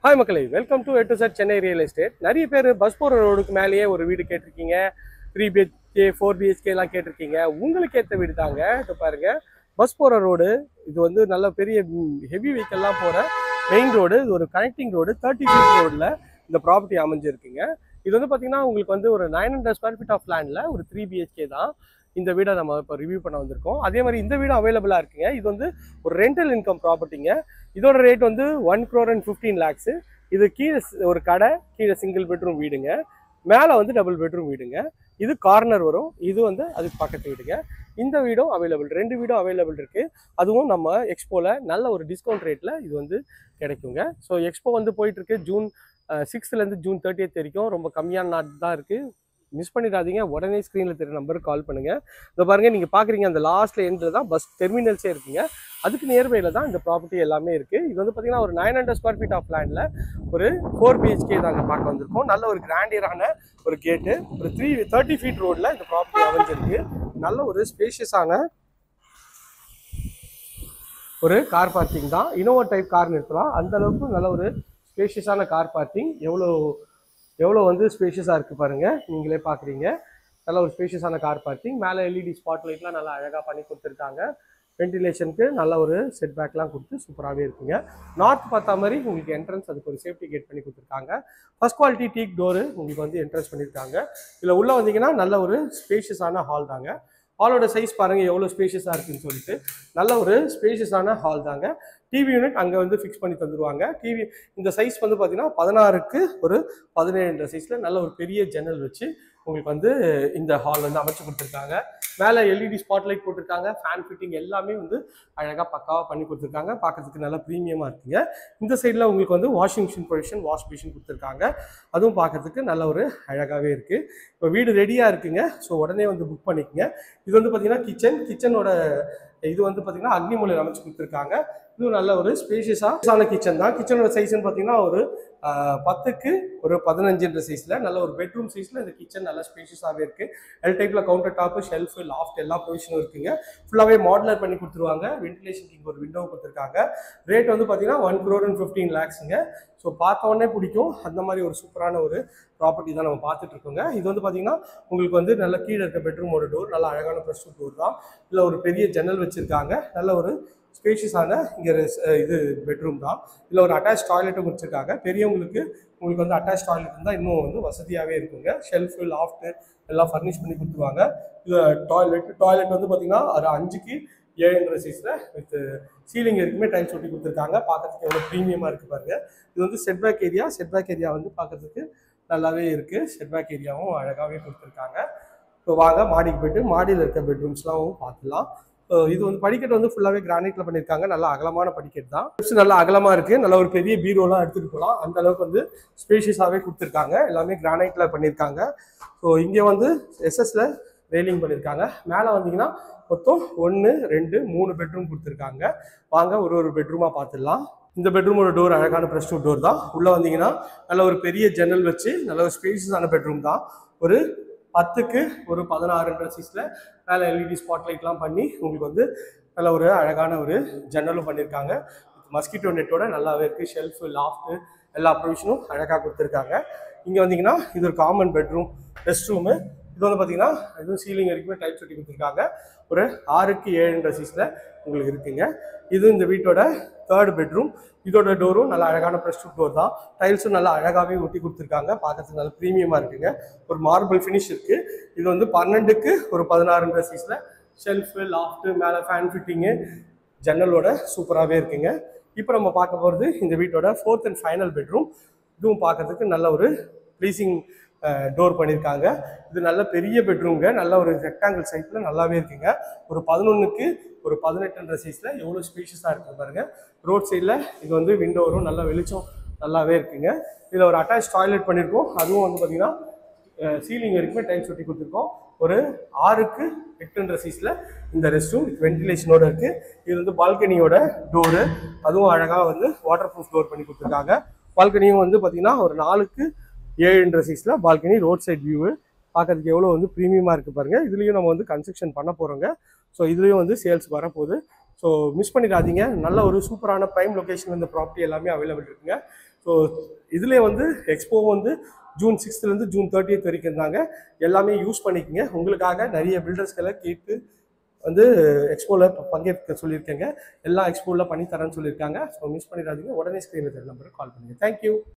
Hi மக்களே, welcome to A to Z Chennai real estate. நிறைய பேர் பஸ் போகிற ரோடுக்கு மேலேயே ஒரு வீடு கேட்டிருக்கீங்க. 3 BHK 4 BHK எல்லாம் கேட்டிருக்கீங்க. உங்களுக்கு ஏற்ற வீடு தாங்க. இப்போ பாருங்க, பஸ் போகிற ரோடு இது வந்து நல்ல பெரிய ஹெவி வெஹிக்கல்லாம் போகிற மெயின் ரோடு. இது ஒரு கனெக்டிங் ரோடு. 30 feet ரோடில் இந்த ப்ராப்பர்ட்டி அமைஞ்சிருக்குங்க. இது வந்து பார்த்தீங்கன்னா உங்களுக்கு வந்து ஒரு 900 square feet ஆஃப் லேண்டில் ஒரு 3 BHK தான். இந்த வீடை நம்ம இப்போ ரிவ்யூ பண்ண வந்திருக்கோம். அதே மாதிரி இந்த வீடு அவைலபிளாக இருக்குங்க. இது வந்து ஒரு ரெண்டல் இன்கம் ப்ராப்பர்ட்டிங்க. இதோட ரேட் வந்து 1,15 lakhs. இது கீழே ஒரு கடை, கீழே சிங்கிள் பெட்ரூம் வீடுங்க, மேலே வந்து டபுள் பெட்ரூம் வீடுங்க. இது கார்னர் வரும், இது வந்து அதுக்கு பக்கத்து வீடுங்க. இந்த வீடும் அவைலபிள், 2 வீடும் அவைலபிள் இருக்குது. அதுவும் நம்ம எக்ஸ்போவில் நல்ல ஒரு டிஸ்கவுண்ட் ரேட்டில் இது வந்து கிடைக்குங்க. ஸோ எக்ஸ்போ வந்து போயிட்டுருக்கு ஜூன் 6th ஜூன் 30th வரைக்கும். ரொம்ப கம்மியான நாட் தான் இருக்குது. மிஸ் பண்ணிடாதீங்க. உடனே ஸ்க்ரீனில் தெரிய நம்பருக்கு கால் பண்ணுங்கள். இந்த பாருங்கள், நீங்கள் பார்க்குறீங்க அந்த லாஸ்ட்டில் எண்டில் தான் பஸ் டெர்மினல்ஸே இருக்குங்க. அதுக்கு நியர்பையில் தான் இந்த ப்ராப்பர்ட்டி எல்லாமே இருக்குது. இது வந்து பார்த்திங்கன்னா ஒரு 900 square feet ஆஃப் லேண்டில் ஒரு 4 BHK தாங்க பார்க்க வந்திருக்கோம். நல்ல ஒரு கிராண்டியரான ஒரு கேட்டு, ஒரு 30 feet ரோடில் இந்த ப்ராப்பர்ட்டி அமைஞ்சிருக்கு. நல்ல ஒரு ஸ்பேஷியஸான ஒரு கார் பார்க்கிங் தான். இனோவா டைப் கார் நிறுத்தலாம், அந்தளவுக்கு நல்ல ஒரு ஸ்பேஷியஸான கார் பார்க்கிங். எவ்வளோ வந்து ஸ்பேஷியஸாக இருக்குது பாருங்கள், நீங்களே பார்க்குறீங்க. நல்ல ஒரு ஸ்பேஷியஸான கார் பார்க்கிங். மேலே LED ஸ்பாட் லைட்லாம் நல்லா அழகாக பண்ணி கொடுத்துருக்காங்க. வென்டிலேஷனுக்கு நல்ல ஒரு செட் பேக்லாம் கொடுத்து சூப்பராகவே இருக்குங்க. நார்த் பார்த்தா மாதிரி உங்களுக்கு என்ட்ரன்ஸ், அதுக்கு ஒரு சேஃப்டி கேட் பண்ணி கொடுத்துருக்காங்க. ஃபர்ஸ்ட் குவாலிட்டி டீக் டோரு உங்களுக்கு வந்து என்ட்ரன்ஸ் பண்ணியிருக்காங்க. இதில் உள்ளே வந்தீங்கன்னா நல்ல ஒரு ஸ்பேஷியஸான ஹால் தாங்க. ஹாலோட சைஸ் பாருங்கள் எவ்வளோ ஸ்பேஷியஸாக இருக்குன்னு சொல்லிட்டு. நல்ல ஒரு ஸ்பேஷியஸான ஹால் தாங்க. டிவி யூனிட் அங்கே வந்து ஃபிக்ஸ் பண்ணி தந்துடுவாங்க. டிவி இந்த சைஸ் வந்து பார்த்தீங்கன்னா 16க்கு ஒரு 17 சைஸில் நல்ல ஒரு பெரிய ஜன்னல் வச்சு உங்களுக்கு வந்து இந்த ஹால் வந்து அமைச்சு கொடுத்துருக்காங்க. மேலே LED ஸ்பாட்லைட் போட்டிருக்காங்க. ஃபேன் ஃபிட்டிங் எல்லாமே வந்து அழகாக பக்காவாக பண்ணி கொடுத்துருக்காங்க. பார்க்கறதுக்கு நல்லா ப்ரீமியமாக இருக்குங்க. இந்த சைடில் உங்களுக்கு வந்து washing machine position, wash machine கொடுத்துருக்காங்க. அதுவும் பார்க்கறதுக்கு நல்ல ஒரு அழகாகவே இருக்குது. இப்போ வீடு ரெடியாக இருக்குங்க. ஸோ உடனே வந்து புக் பண்ணிக்கோங்க. இது வந்து பார்த்தீங்கன்னா கிச்சனோட இது வந்து பார்த்தீங்கன்னா அக்னிமூலையில் அமைச்சு கொடுத்துருக்காங்க. இதுவும் நல்ல ஒரு ஸ்பேஷியஸான கிச்சன் தான். கிச்சனோட சைஸ்ன்னு பார்த்தீங்கன்னா ஒரு 10க்கு ஒரு 15 சைஸில் நல்ல ஒரு பெட்ரூம் சைஸில் இந்த கிச்சன் நல்லா ஸ்பேஷியஸாகவே இருக்குது. எல் டைப்பில் கவுண்டர் டாப்பு, ஷெல்ஃபு, லாஃப்ட் எல்லா ப்ரொவிஷனும் இருக்குங்க. ஃபுல்லாகவே மாடுலர் பண்ணி கொடுத்துருவாங்க. வென்டிலேஷனுக்கு இங்கே ஒரு விண்டோ கொடுத்துருக்காங்க. ரேட் வந்து பார்த்தீங்கன்னா 1,15 lakhsங்க. ஸோ பார்த்த உடனே பிடிக்கும், அந்த மாதிரி ஒரு சூப்பரான ஒரு ப்ராப்பர்ட்டி தான் நம்ம பார்த்துட்டு இருக்கோங்க. இது வந்து பார்த்தீங்கன்னா உங்களுக்கு வந்து நல்ல கீழே இருக்க பெட்ரூமோட டோர் நல்ல அழகான ப்ரெஷ் டோர் தான். இதில் ஒரு பெரிய ஜன்னல் வச்சுருக்காங்க. நல்ல ஒரு ஸ்பேஷியஸான இங்கே இது பெட்ரூம் தான். இதில் ஒரு அட்டாச் டாய்லெட்டும் வச்சுருக்காங்க. பெரியவங்களுக்கு உங்களுக்கு வந்து அட்டாச் டாய்லெட் இருந்தால் இன்னும் வந்து வசதியாகவே இருக்குங்க. ஷெல்ஃபு, லாஃப்ட்டு எல்லாம் ஃபர்னிஷ் பண்ணி கொடுத்துருவாங்க. இது டாய்லெட் வந்து பார்த்தீங்கன்னா ஒரு 5க்கு 7 சைஸில் வித் சீலிங் இருக்குமே டைல்ஸ் ஒட்டி கொடுத்துருக்காங்க. பார்க்கறதுக்கு எவ்வளோ ப்ரீமியமாக இருக்குது பாருங்கள். இது வந்து செட்பேக் ஏரியா வந்து பார்க்கறதுக்கு நல்லாவே இருக்குது. செட்பேக் ஏரியாவும் அழகாகவே கொடுத்துருக்காங்க. இப்போ வாங்க மாடிக்கு போய்ட்டு மாடியில் இருக்க பெட்ரூம்ஸ்லாம் பார்த்துலாம். இது வந்து படிக்கட்டு வந்து ஃபுல்லாகவே கிரானைட்டில் பண்ணியிருக்காங்க. நல்லா அகலமான படிக்கட்டு தான். நல்லா அகலமாக இருக்குது. நல்ல ஒரு பெரிய பீரோலாம் எடுத்துகிட்டு போகலாம். அந்த அளவுக்கு வந்து ஸ்பேஷியஸாகவே கொடுத்துருக்காங்க. எல்லாமே கிரானைட்டில் பண்ணியிருக்காங்க. ஸோ இங்கே வந்து எஸ்எஸ்ல ரெயிலிங் பண்ணியிருக்காங்க. மேலே வந்தீங்கன்னா மொத்தம் 1 2 3 பெட்ரூம் கொடுத்துருக்காங்க. வாங்க ஒரு பெட்ரூமாக பார்த்துடலாம். இந்த பெட்ரூமோட டோர் அழகான ப்ரெஷ் டோர் தான். உள்ளே வந்தீங்கன்னா நல்ல ஒரு பெரிய ஜன்னல் வச்சு நல்ல ஒரு ஸ்பேஷியஸான பெட்ரூம் தான். ஒரு 10க்கு ஒரு 16 சைஸில் மேலே LED ஸ்பாட்லைட்லாம் பண்ணி உங்களுக்கு வந்து நல்ல ஒரு அழகான ஒரு ஜன்னலும் பண்ணியிருக்காங்க. மஸ்கிட்டோ நெட்டோட நல்லாவே இருக்குது. ஷெல்ஃபு, லாஃப்ட்டு எல்லா ப்ரொவிஷனும் அழகாக கொடுத்துருக்காங்க. இங்கே வந்தீங்கன்னா இது ஒரு காமன் பெட்ரூம், ரெஸ்ட் ரூமு. இது வந்து பார்த்தீங்கன்னா இதுவும் சீலிங் வரைக்குமே டைல்ஸ் ஒட்டி கொடுத்துருக்காங்க. ஒரு 6க்கு 7 சைஸில் உங்களுக்கு இருக்குங்க. இது இந்த வீட்டோட 3rd பெட்ரூம். இதோட டோரும் நல்லா அழகான ப்ரெஷ் டோர் தான். டைல்ஸும் நல்லா அழகாகவே ஒட்டி கொடுத்துருக்காங்க. பார்க்கறதுக்கு நல்லா ப்ரீமியமாக இருக்குங்க. ஒரு மார்பிள் ஃபினிஷ் இருக்குது. இது வந்து 12க்கு ஒரு 16 சைஸில் ஷெல்ஃபு, லாஃப்ட்டு, மேலே ஃபேன் ஃபிட்டிங்கு, ஜன்னலோட சூப்பராகவே இருக்குங்க. இப்போ நம்ம பார்க்க போகிறது இந்த வீட்டோட 4th and final பெட்ரூம். இதுவும் பார்க்கறதுக்கு நல்ல ஒரு ப்ளீசிங் டோர் பண்ணியிருக்காங்க. இது நல்ல பெரிய பெட்ரூம்ங்க. நல்ல ஒரு ரெக்டாங்கிள் சைஸில் நல்லாவே இருக்குங்க. ஒரு 11க்கு ஒரு 18 சைஸில் எவ்வளோ ஸ்பேஷியஸாக இருக்குது பாருங்கள். ரோட் சைடில் இது வந்து விண்டோ வரும். நல்லா வெளிச்சம் நல்லாவே இருக்குங்க. இதில் ஒரு அட்டாச் டாய்லெட் பண்ணியிருக்கோம். அதுவும் வந்து பார்த்திங்கன்னா சீலிங் வரைக்குமே டைல்ஸ் ஒட்டி கொடுத்துருக்கோம். ஒரு 6க்கு 8 சைஸில் இந்த ரெஸ்ட் ரூம் வென்டிலேஷனோட இருக்குது. இது வந்து பால்கனியோட டோரு. அதுவும் அழகாக வந்து வாட்டர் ப்ரூஃப் டோர் பண்ணி கொடுத்துருக்காங்க. பால்கனியும் வந்து பார்த்திங்கன்னா ஒரு 4க்கு 7 சைஸில் பால்கனி. ரோட் சைட் வியூவு பார்க்கறதுக்கு எவ்வளோ வந்து ப்ரீமியமாக இருக்குது பாருங்கள். இதுலேயும் நம்ம வந்து கன்ஸ்ட்ரக்ஷன் பண்ண போகிறோங்க. ஸோ இதுலேயும் வந்து சேல்ஸ் வரப்போகுது. ஸோ மிஸ் பண்ணிடாதீங்க. நல்ல ஒரு சூப்பரான ப்ரைம் லொக்கேஷன் இந்த ப்ராப்பர்ட்டி எல்லாமே அவைலபிள் இருக்குங்க. ஸோ இதுலேயே வந்து எக்ஸ்போ வந்து ஜூன் 6th ஜூன் 30th வரைக்கும் இருந்தாங்க. எல்லாமே யூஸ் பண்ணிக்கோங்க. உங்களுக்காக நிறைய பில்டர்ஸ்களை கேட்டு வந்து எக்ஸ்போவில் பங்கேற்க சொல்லியிருக்கேங்க. எல்லா எக்ஸ்போவில் பண்ணி தரேன்னு சொல்லியிருக்காங்க. ஸோ மிஸ் பண்ணிடாதீங்க. உடனே ஸ்க்ரீனில் நம்பருக்கு கால் பண்ணுங்கள். தேங்க்யூ.